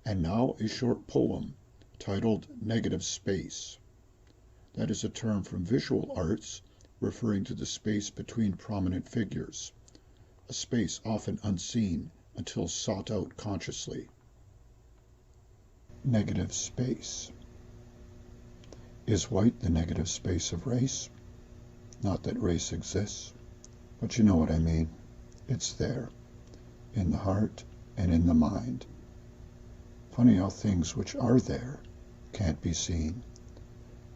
And now a short poem titled Negative Space. That is a term from visual arts referring to the space between prominent figures, a space often unseen until sought out consciously. Negative space. Is white the negative space of race? Not that race exists, but you know what I mean. It's there, in the heart and in the mind. Funny how things which are there can't be seen,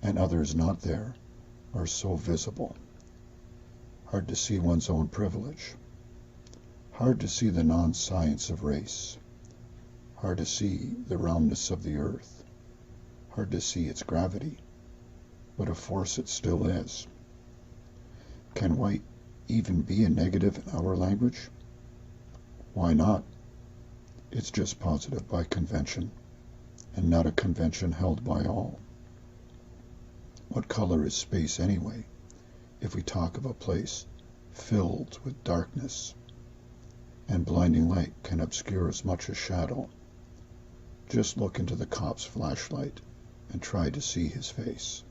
and others not there are so visible. Hard to see one's own privilege. Hard to see the non-science of race. Hard to see the roundness of the earth. Hard to see its gravity, but a force it still is. Can white even be a negative in our language? Why not? It's just positive by convention, and not a convention held by all. What color is space anyway, if we talk of a place filled with darkness? And blinding light can obscure as much as shadow. Just look into the cop's flashlight and try to see his face.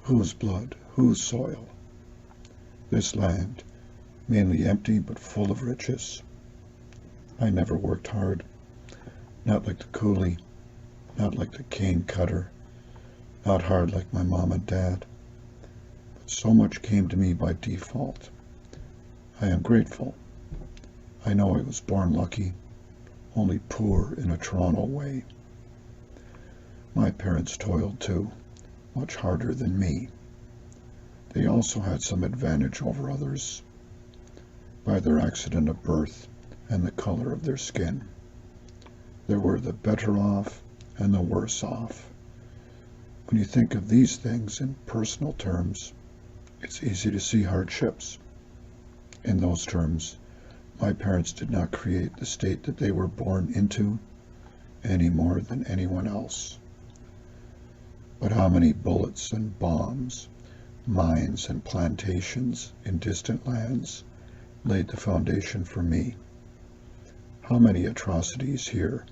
Whose blood, whose soil? This land, mainly empty but full of riches. I never worked hard, not like the coolie, not like the cane cutter, not hard like my mom and dad. But so much came to me by default. I am grateful. I know I was born lucky, only poor in a Toronto way. My parents toiled too, much harder than me. They also had some advantage over others by their accident of birth and the color of their skin. There were the better off and the worse off. When you think of these things in personal terms, it's easy to see hardships. In those terms, my parents did not create the state that they were born into any more than anyone else. But how many bullets and bombs, mines and plantations in distant lands laid the foundation for me? How many atrocities here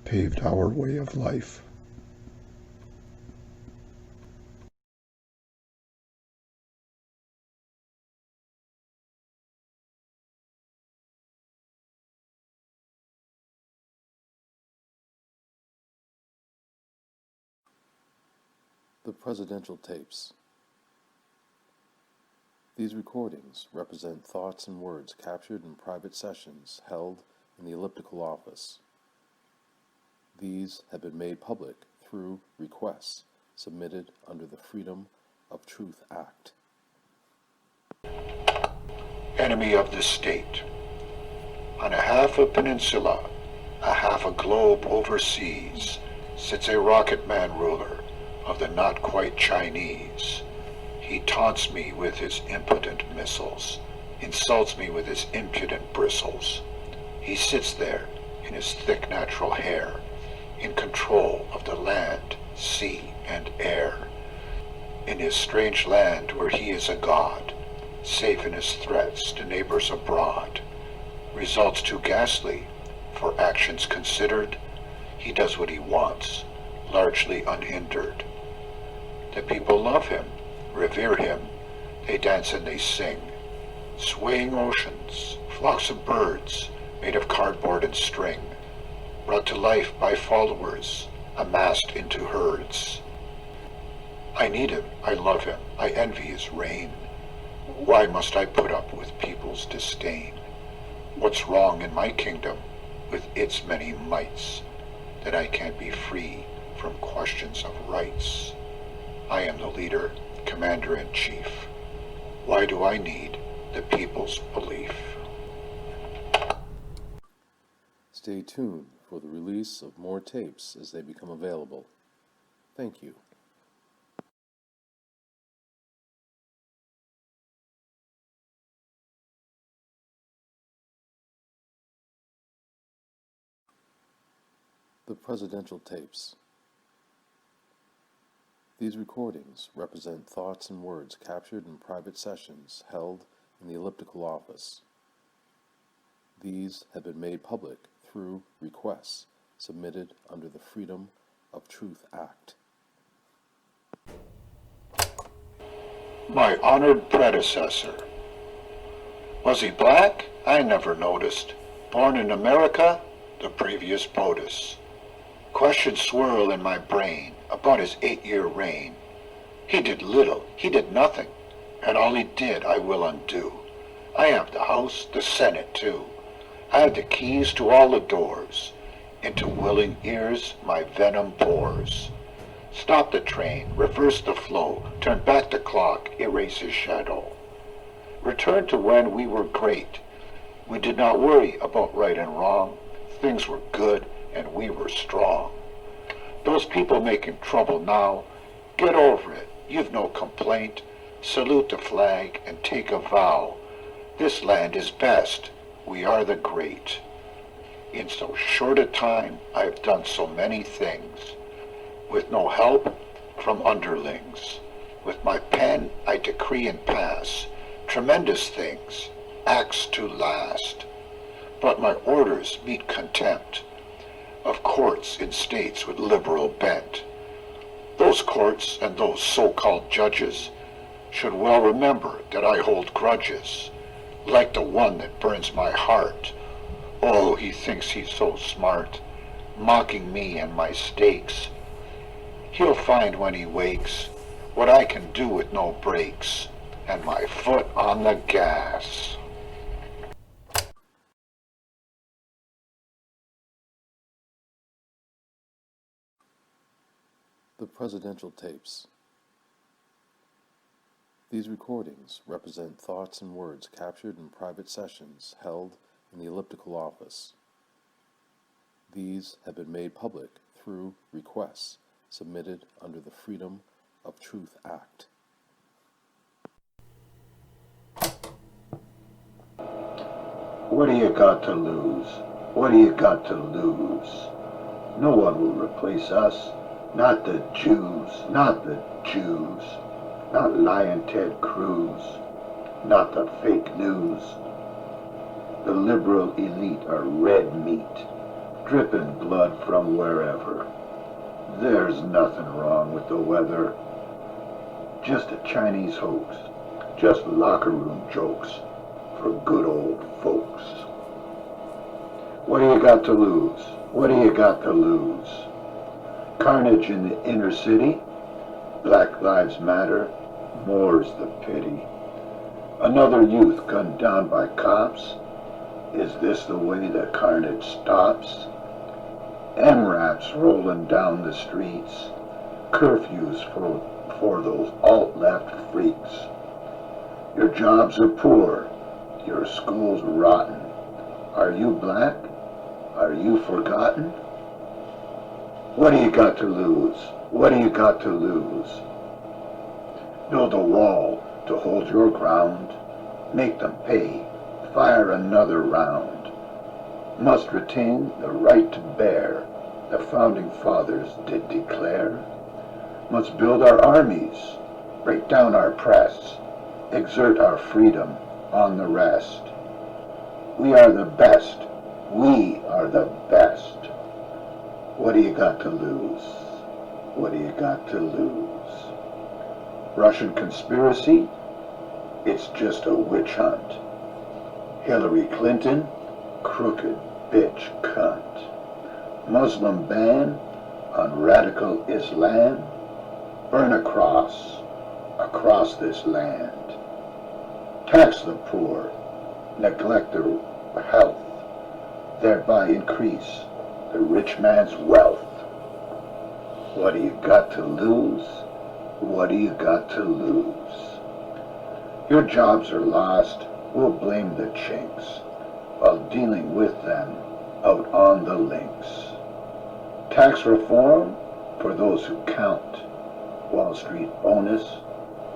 paved our way of life? The presidential tapes. These recordings represent thoughts and words captured in private sessions held in the elliptical office. These have been made public through requests submitted under the Freedom of Truth Act. Enemy of the state. On a half a peninsula, a half a globe overseas, sits a rocket man ruler of the not quite Chinese. He taunts me with his impotent missiles, insults me with his impudent bristles. He sits there in his thick natural hair, in control of the land, sea, and air. In his strange land where he is a god, safe in his threats to neighbors abroad. Results too ghastly for actions considered. He does what he wants, largely unhindered. The people love him, revere him. They dance and they sing. Swaying oceans, flocks of birds made of cardboard and string, brought to life by followers, amassed into herds. I need him, I love him, I envy his reign. Why must I put up with people's disdain? What's wrong in my kingdom with its many mights, that I can't be free from questions of rights? I am the leader, commander-in-chief. Why do I need the people's belief? Stay tuned for the release of more tapes as they become available. Thank you. The presidential tapes. These recordings represent thoughts and words captured in private sessions held in the elliptical office. These have been made public through requests submitted under the Freedom of Truth Act. My honored predecessor. Was he black? I never noticed. Born in America? The previous POTUS. Questions swirl in my brain about his 8-year reign. He did little, he did nothing, and all he did I will undo. I have the House, the Senate too. I have the keys to all the doors. Into willing ears my venom pours. Stop the train, reverse the flow, turn back the clock, erase his shadow. Return to when we were great. We did not worry about right and wrong. Things were good and we were strong. Those people making trouble now, get over it, you've no complaint. Salute the flag and take a vow. This land is best, we are the great. In so short a time, I have done so many things. With no help from underlings. With my pen, I decree and pass tremendous things, acts to last. But my orders meet contempt of courts in states with liberal bent. Those courts and those so-called judges should well remember that I hold grudges, like the one that burns my heart. Oh, he thinks he's so smart, mocking me and my stakes. He'll find when he wakes what I can do with no brakes, and my foot on the gas. The Presidential Tapes. These recordings represent thoughts and words captured in private sessions held in the elliptical office. These have been made public through requests submitted under the Freedom of Truth Act. What do you got to lose? What do you got to lose? No one will replace us. Not the Jews, not the Jews. Not Lion Ted Cruz. Not the fake news. The liberal elite are red meat, dripping blood from wherever. There's nothing wrong with the weather. Just a Chinese hoax. Just locker room jokes for good old folks. What do you got to lose? What do you got to lose? Carnage in the inner city? Black Lives Matter? More's the pity. Another youth gunned down by cops? Is this the way the carnage stops? MRAPs rolling down the streets, curfews for those alt-left freaks. Your jobs are poor, your school's rotten. Are you black? Are you forgotten? What do you got to lose? What do you got to lose? Build a wall to hold your ground, make them pay, fire another round. Must retain the right to bear, the founding fathers did declare. Must build our armies, break down our press, exert our freedom on the rest. We are the best, we are the best. What do you got to lose? What do you got to lose? Russian conspiracy? It's just a witch hunt. Hillary Clinton? Crooked bitch cunt. Muslim ban on radical Islam? Burn a cross across this land. Tax the poor, neglect their health, thereby increase the rich man's wealth. What do you got to lose? What do you got to lose? Your jobs are lost, we'll blame the chinks, while dealing with them out on the links. Tax reform for those who count. Wall Street bonus,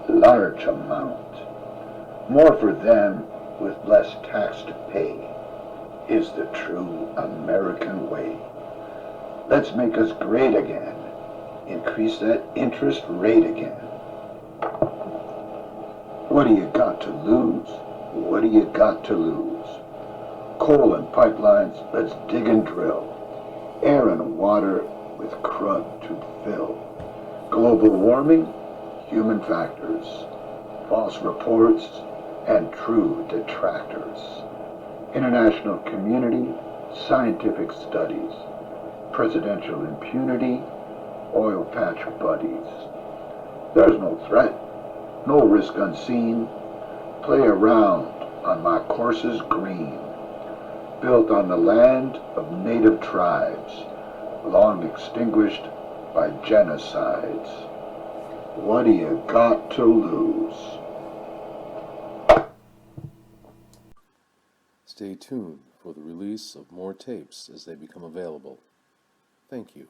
large amount. More for them with less tax to pay is the true American way. Let's make us great again. increase that interest rate again. What do you got to lose? What do you got to lose? Coal and pipelines, let's dig and drill. Air and water with crud to fill. Global warming, human factors. False reports and true detractors. International community, scientific studies. Presidential impunity, oil patch buddies. There's no threat, no risk unseen. Play around on my courses green, built on the land of native tribes, long extinguished by genocides. What do you got to lose? Stay tuned for the release of more tapes as they become available. Thank you.